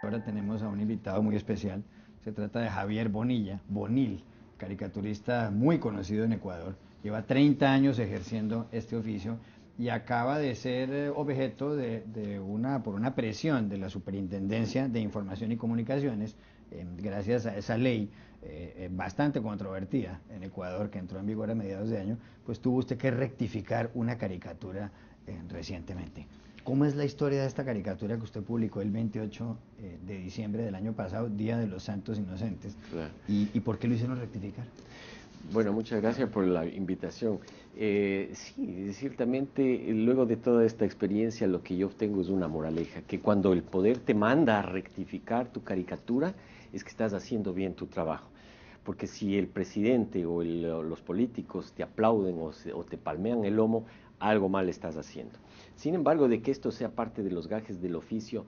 Ahora tenemos a un invitado muy especial. Se trata de Javier Bonil, caricaturista muy conocido en Ecuador. Lleva 30 años ejerciendo este oficio y acaba de ser objeto por una presión de la Superintendencia de Información y Comunicaciones, gracias a esa ley bastante controvertida en Ecuador que entró en vigor a mediados de año, pues tuvo usted que rectificar una caricatura recientemente. ¿Cómo es la historia de esta caricatura que usted publicó el 28 de diciembre del año pasado, Día de los Santos Inocentes? Claro. ¿Y por qué lo hicieron rectificar? Bueno, muchas gracias por la invitación. Sí, ciertamente, luego de toda esta experiencia, lo que yo obtengo es una moraleja, que cuando el poder te manda a rectificar tu caricatura, es que estás haciendo bien tu trabajo. Porque si el presidente o los políticos te aplauden o te palmean el lomo, algo mal estás haciendo. Sin embargo, de que esto sea parte de los gajes del oficio,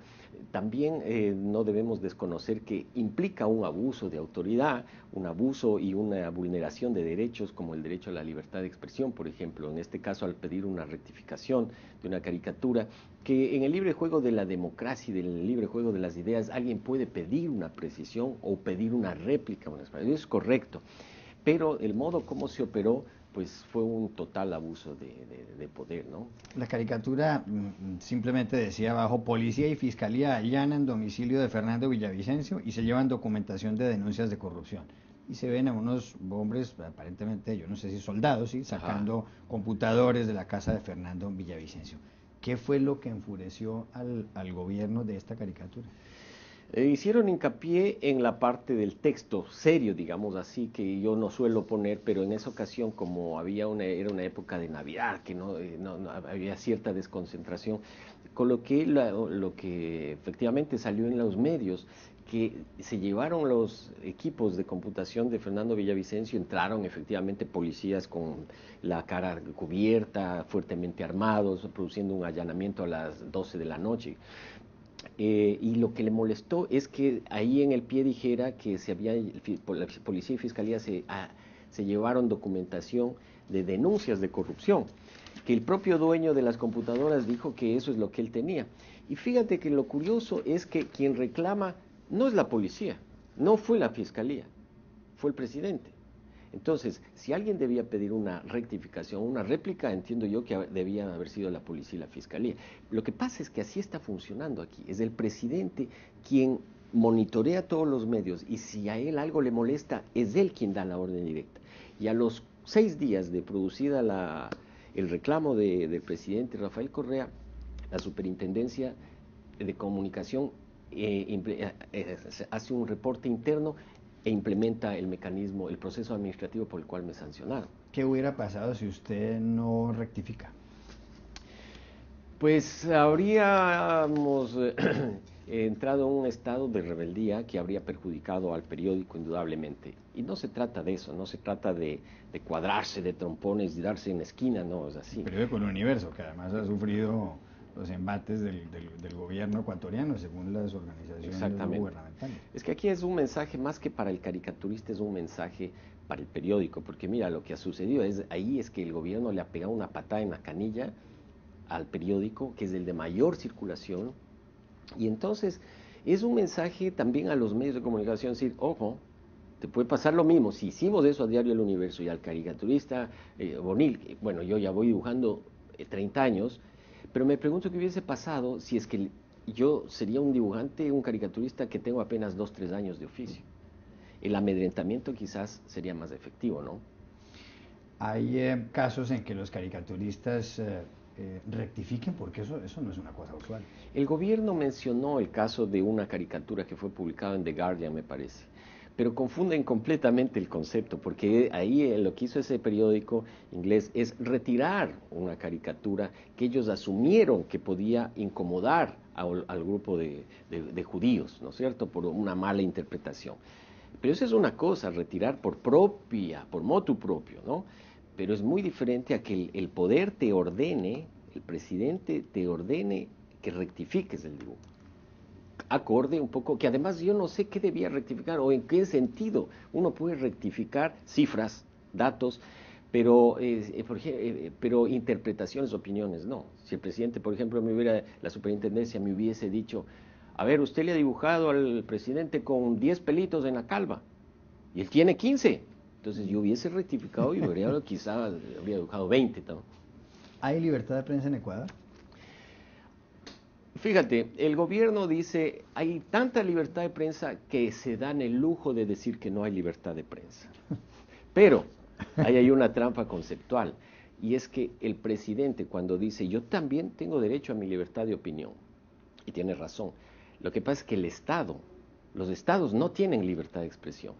también no debemos desconocer que implica un abuso de autoridad, un abuso y una vulneración de derechos como el derecho a la libertad de expresión, por ejemplo, en este caso al pedir una rectificación de una caricatura, que en el libre juego de la democracia y del libre juego de las ideas alguien puede pedir una precisión o pedir una réplica, eso es correcto, pero el modo como se operó pues fue un total abuso de poder, ¿no? La caricatura simplemente decía abajo: policía y fiscalía allanan domicilio de Fernando Villavicencio y se llevan documentación de denuncias de corrupción. Y se ven a unos hombres, aparentemente, yo no sé si soldados, ¿sí?, sacando computadores de la casa de Fernando Villavicencio. ¿Qué fue lo que enfureció al gobierno de esta caricatura? Hicieron hincapié en la parte del texto serio, digamos así, que yo no suelo poner, pero en esa ocasión, como era una época de Navidad, que no había cierta desconcentración, coloqué lo que efectivamente salió en los medios, que se llevaron los equipos de computación de Fernando Villavicencio, entraron efectivamente policías con la cara cubierta, fuertemente armados, produciendo un allanamiento a las 12 de la noche. Y lo que le molestó es que ahí en el pie dijera que la policía y fiscalía se llevaron documentación de denuncias de corrupción, que el propio dueño de las computadoras dijo que eso es lo que él tenía. Y fíjate que lo curioso es que quien reclama no es la policía, no fue la fiscalía, fue el presidente. Entonces, si alguien debía pedir una rectificación, una réplica, entiendo yo que debía haber sido la policía y la fiscalía. Lo que pasa es que así está funcionando aquí. Es el presidente quien monitorea todos los medios y si a él algo le molesta, es él quien da la orden directa. Y a los 6 días de producida el reclamo del presidente Rafael Correa, la Superintendencia de Comunicación hace un reporte interno e implementa el mecanismo, el proceso administrativo por el cual me sancionaron. ¿Qué hubiera pasado si usted no rectifica? Pues habríamos entrado en un estado de rebeldía que habría perjudicado al periódico indudablemente. Y no se trata de eso, no se trata de cuadrarse de trompones y darse en la esquina, no es así. El periódico El Universo, que además ha sufrido los embates del gobierno ecuatoriano, según las organizaciones gubernamentales. Es que aquí es un mensaje más que para el caricaturista, es un mensaje para el periódico, porque mira, lo que ha sucedido ahí es que el gobierno le ha pegado una patada en la canilla al periódico, que es el de mayor circulación, y entonces es un mensaje también a los medios de comunicación, decir, ojo, te puede pasar lo mismo, si hicimos eso a Diario El Universo y al caricaturista Bonil, bueno, yo ya voy dibujando 30 años, pero me pregunto qué hubiese pasado si es que yo sería un dibujante, un caricaturista que tengo apenas 2, 3 años de oficio. El amedrentamiento quizás sería más efectivo, ¿no? Hay casos en que los caricaturistas rectifiquen, porque eso no es una cosa usual. El gobierno mencionó el caso de una caricatura que fue publicada en The Guardian, me parece, pero confunden completamente el concepto, porque ahí lo que hizo ese periódico inglés es retirar una caricatura que ellos asumieron que podía incomodar al grupo de judíos, ¿no es cierto?, por una mala interpretación. Pero eso es una cosa, retirar por motu propio, ¿no? Pero es muy diferente a que el poder te ordene, el presidente te ordene que rectifiques el dibujo. Acorde un poco, que además yo no sé qué debía rectificar o en qué sentido uno puede rectificar cifras, datos, pero interpretaciones, opiniones, no. Si el presidente, por ejemplo, la superintendencia me hubiese dicho, a ver, usted le ha dibujado al presidente con 10 pelitos en la calva, y él tiene 15, entonces yo hubiese rectificado y quizá habría dibujado 20 también. ¿Hay libertad de prensa en Ecuador? Fíjate, el gobierno dice, hay tanta libertad de prensa que se dan el lujo de decir que no hay libertad de prensa. Pero ahí hay una trampa conceptual, y es que el presidente cuando dice, yo también tengo derecho a mi libertad de opinión, y tiene razón, lo que pasa es que los estados no tienen libertad de expresión.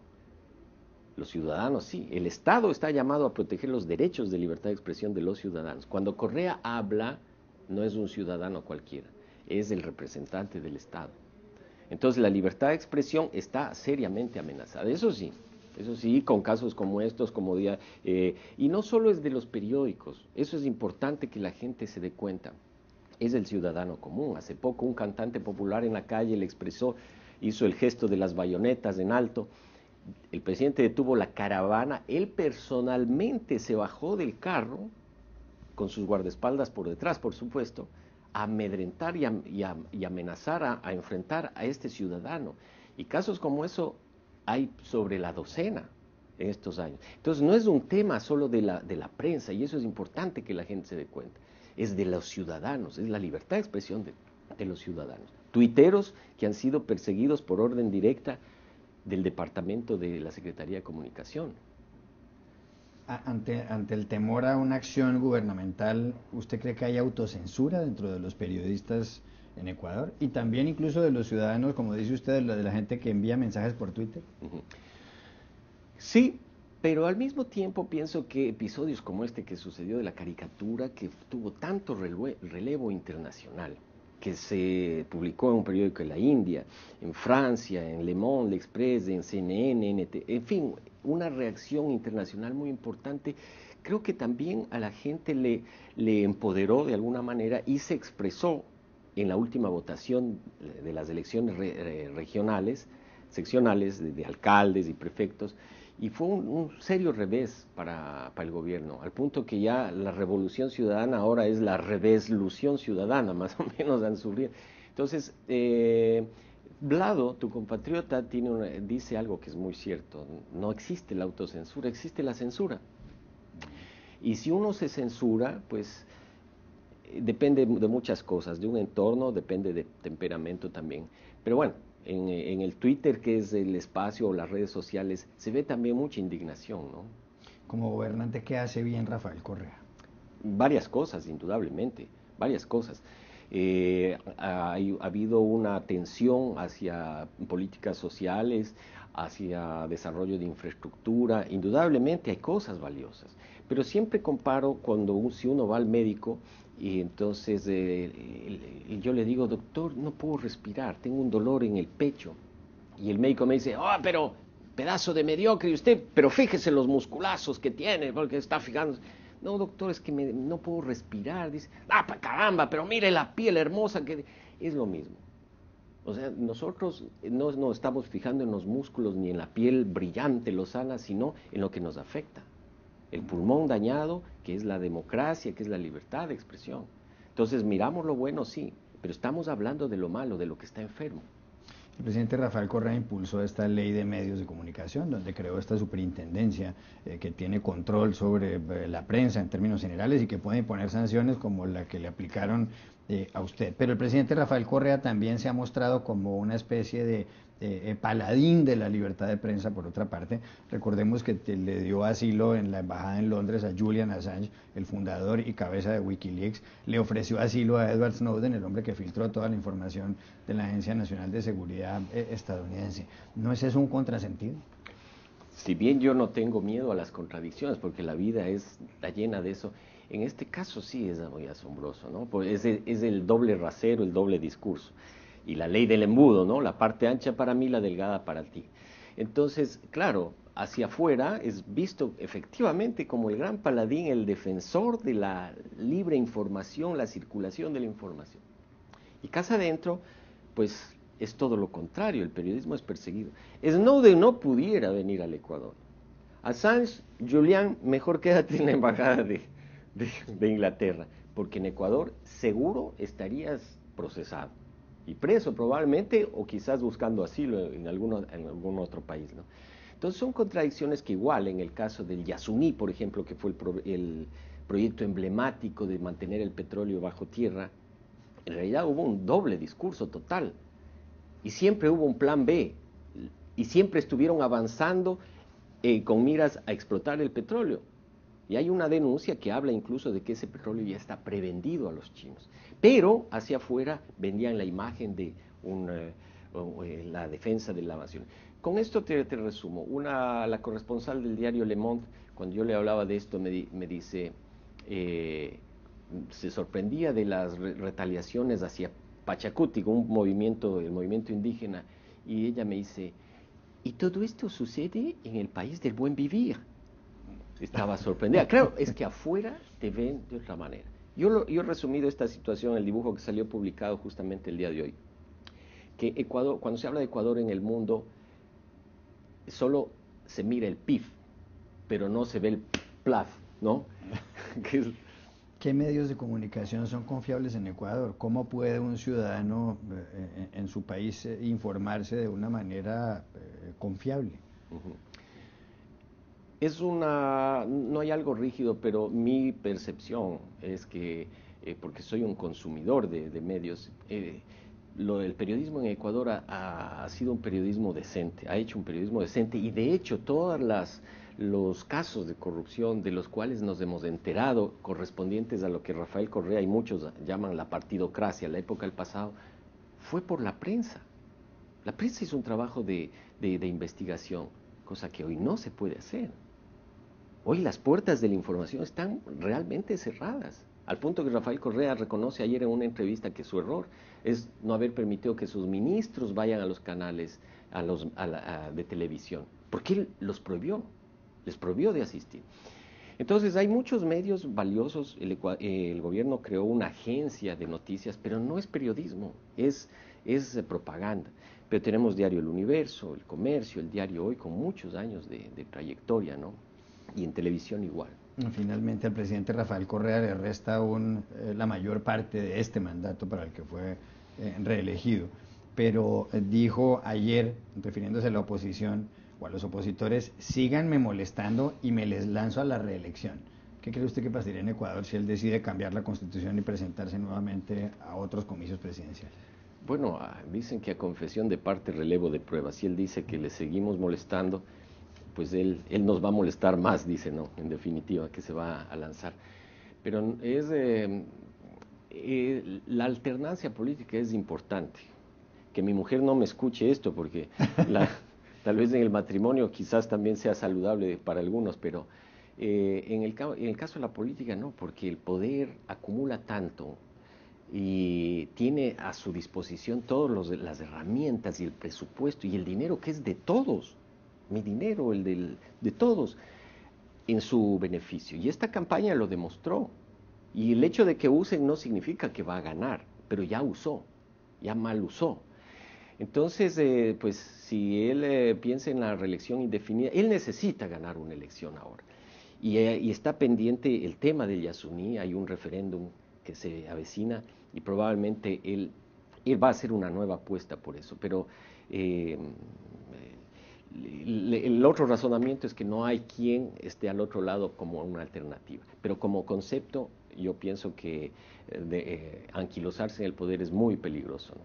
Los ciudadanos sí. El Estado está llamado a proteger los derechos de libertad de expresión de los ciudadanos. Cuando Correa habla, no es un ciudadano cualquiera, es el representante del Estado. Entonces la libertad de expresión está seriamente amenazada. Eso sí, con casos como estos, y no solo es de los periódicos, eso es importante que la gente se dé cuenta. Es el ciudadano común. Hace poco un cantante popular en la calle le expresó, hizo el gesto de las bayonetas en alto. El presidente detuvo la caravana, él personalmente se bajó del carro, con sus guardaespaldas por detrás, por supuesto, a amedrentar y amenazar a enfrentar a este ciudadano. Y casos como eso hay sobre la docena en estos años. Entonces no es un tema solo de la prensa, y eso es importante que la gente se dé cuenta, es de los ciudadanos, es la libertad de expresión de los ciudadanos. Tuiteros que han sido perseguidos por orden directa del departamento de la Secretaría de Comunicación. Ante el temor a una acción gubernamental, ¿usted cree que hay autocensura dentro de los periodistas en Ecuador? Y también incluso de los ciudadanos, como dice usted, de la gente que envía mensajes por Twitter. Sí, pero al mismo tiempo pienso que episodios como este que sucedió de la caricatura, que tuvo tanto relevo internacional, que se publicó en un periódico de la India, en Francia, en Le Monde, L'Express, en CNN, NT, en fin, una reacción internacional muy importante. Creo que también a la gente le empoderó de alguna manera y se expresó en la última votación de las elecciones regionales, seccionales, de alcaldes y prefectos, y fue un serio revés para el gobierno, al punto que ya la revolución ciudadana ahora es la reveslución ciudadana, más o menos han sufrido. Entonces, Vlado, tu compatriota, dice algo que es muy cierto: no existe la autocensura, existe la censura. Y si uno se censura, pues depende de muchas cosas, de un entorno, depende de temperamento también. Pero bueno, en el Twitter, que es el espacio, o las redes sociales, se ve también mucha indignación, ¿no? Como gobernante, ¿qué hace bien Rafael Correa? Varias cosas, indudablemente, varias cosas. Ha habido una atención hacia políticas sociales, hacia desarrollo de infraestructura. Indudablemente hay cosas valiosas, pero siempre comparo si uno va al médico y entonces yo le digo, doctor, no puedo respirar, tengo un dolor en el pecho, y el médico me dice, pero pedazo de mediocre usted, pero fíjese los musculazos que tiene, porque está fijando. No, doctor, es que no puedo respirar. Dice, caramba, pero mire la piel hermosa que... Es lo mismo. O sea, nosotros no nos estamos fijando en los músculos ni en la piel brillante, lozana, sino en lo que nos afecta. El pulmón dañado, que es la democracia, que es la libertad de expresión. Entonces, miramos lo bueno, sí, pero estamos hablando de lo malo, de lo que está enfermo. El presidente Rafael Correa impulsó esta ley de medios de comunicación, donde creó esta superintendencia que tiene control sobre la prensa en términos generales y que puede imponer sanciones como la que le aplicaron a usted. Pero el presidente Rafael Correa también se ha mostrado como una especie de paladín de la libertad de prensa, por otra parte. Recordemos que le dio asilo en la embajada en Londres a Julian Assange, el fundador y cabeza de Wikileaks. Le ofreció asilo a Edward Snowden, el hombre que filtró toda la información de la Agencia Nacional de Seguridad estadounidense. ¿No es eso un contrasentido? Si bien yo no tengo miedo a las contradicciones, porque la vida está llena de eso, en este caso sí es muy asombroso, ¿no? Pues es el doble rasero, el doble discurso. Y la ley del embudo, ¿no? La parte ancha para mí, la delgada para ti. Entonces, claro, hacia afuera es visto efectivamente como el gran paladín, el defensor de la libre información, la circulación de la información. Y casa adentro, pues es todo lo contrario, el periodismo es perseguido. Snowden no pudiera venir al Ecuador. Assange, Julián, mejor quédate en la embajada de Inglaterra, porque en Ecuador seguro estarías procesado y preso probablemente, o quizás buscando asilo en algún otro país, ¿no? Entonces son contradicciones que igual en el caso del Yasuní, por ejemplo, que fue el proyecto emblemático de mantener el petróleo bajo tierra, en realidad hubo un doble discurso total y siempre hubo un plan B y siempre estuvieron avanzando con miras a explotar el petróleo. Y hay una denuncia que habla incluso de que ese petróleo ya está prevendido a los chinos. Pero hacia afuera vendían la imagen de la defensa de la nación. Con esto te resumo. La corresponsal del diario Le Monde, cuando yo le hablaba de esto, me dice, se sorprendía de las retaliaciones hacia Pachacuti, el movimiento indígena, y ella me dice, y todo esto sucede en el país del buen vivir. Estaba sorprendida. Claro, es que afuera te ven de otra manera. Yo he resumido esta situación en el dibujo que salió publicado justamente el día de hoy. Que Ecuador, cuando se habla de Ecuador en el mundo, solo se mira el PIB, pero no se ve el PLAF, ¿no? ¿Qué medios de comunicación son confiables en Ecuador? ¿Cómo puede un ciudadano en su país informarse de una manera confiable? Uh-huh. No hay algo rígido, pero mi percepción es que, porque soy un consumidor de medios, el periodismo en Ecuador ha sido un periodismo decente, ha hecho un periodismo decente, y de hecho los casos de corrupción de los cuales nos hemos enterado, correspondientes a lo que Rafael Correa y muchos llaman la partidocracia, la época del pasado, fue por la prensa. La prensa hizo un trabajo de investigación, cosa que hoy no se puede hacer. Hoy las puertas de la información están realmente cerradas, al punto que Rafael Correa reconoce ayer en una entrevista que su error es no haber permitido que sus ministros vayan a los canales de televisión, porque él les prohibió de asistir. Entonces hay muchos medios valiosos, el gobierno creó una agencia de noticias, pero no es periodismo, es propaganda. Pero tenemos diario El Universo, El Comercio, el diario Hoy, con muchos años de trayectoria, ¿no? Y en televisión igual. Finalmente al presidente Rafael Correa le resta la mayor parte de este mandato para el que fue reelegido, pero dijo ayer, refiriéndose a la oposición o a los opositores, síganme molestando y me les lanzo a la reelección. ¿Qué cree usted que pasaría en Ecuador si él decide cambiar la constitución y presentarse nuevamente a otros comicios presidenciales? Bueno, dicen que a confesión de parte relevo de pruebas. Si él dice que le seguimos molestando, pues él nos va a molestar más, dice, ¿no? En definitiva, que se va a lanzar. Pero la alternancia política es importante. Que mi mujer no me escuche esto, porque tal vez en el matrimonio quizás también sea saludable para algunos, pero en el caso de la política no, porque el poder acumula tanto y tiene a su disposición todas las herramientas y el presupuesto y el dinero que es de todos, mi dinero, de todos, en su beneficio. Y esta campaña lo demostró. Y el hecho de que usen no significa que va a ganar, pero ya usó, ya mal usó. Entonces, pues si él piensa en la reelección indefinida, él necesita ganar una elección ahora. Y está pendiente el tema del Yasuní, hay un referéndum que se avecina y probablemente él va a hacer una nueva apuesta por eso. Pero el otro razonamiento es que no hay quien esté al otro lado como una alternativa. Pero como concepto, yo pienso que anquilosarse en el poder es muy peligroso, ¿no?